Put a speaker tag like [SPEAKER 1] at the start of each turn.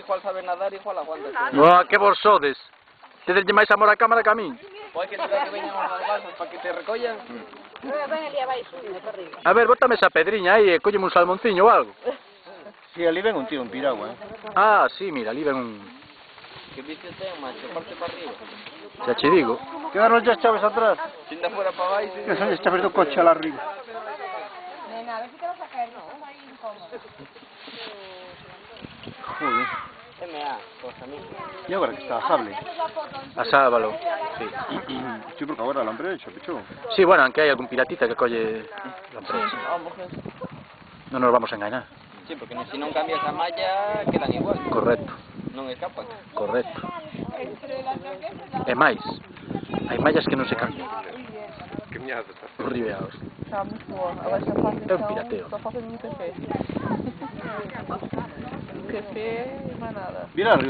[SPEAKER 1] igual sabe nadar, igual aguanta.
[SPEAKER 2] Buah, que vos sodes. Tedes máis amor a cámara que a min.
[SPEAKER 1] Pois que será que veñan os balsas para que te recollan.
[SPEAKER 3] Ven ali abaixo, para arriba.
[SPEAKER 2] A ver, bótame esa pedriña aí e cólleme un salmonciño ou algo.
[SPEAKER 4] Sí, ali ven un tío en piragua,
[SPEAKER 2] Ah, sí, mira, ali ven un...
[SPEAKER 1] Que vicio ten, macho, parte para arriba.
[SPEAKER 2] Xa che digo.
[SPEAKER 4] Quedaron as chaves atrás.
[SPEAKER 1] Se ainda fuera para baixo...
[SPEAKER 4] Que son as chaves do coche lá arriba.
[SPEAKER 3] Nena, a ver si te vas a caer, no, ahí incómodo.
[SPEAKER 4] Joder.
[SPEAKER 1] MA, cosa mía.
[SPEAKER 4] E agora que está a sable?
[SPEAKER 2] A sábalo. Sí.
[SPEAKER 4] Sí, porque agora la empresa, pichou.
[SPEAKER 2] Sí, bueno, aunque hai algún piratita que colle la empresa. Non nos vamos a engañar.
[SPEAKER 1] Sí, porque se non cambias a malla, quedan igual.
[SPEAKER 2] Correcto,
[SPEAKER 1] Non escapan.
[SPEAKER 2] correcto. E máis, hai mallas que non se cambian.
[SPEAKER 5] Que miado.
[SPEAKER 2] Os ribeados.
[SPEAKER 3] Está muito boa. Ela já faz
[SPEAKER 2] É um pirateo.
[SPEAKER 3] Só falta de um café. Café e mais nada.
[SPEAKER 4] Vira arriba.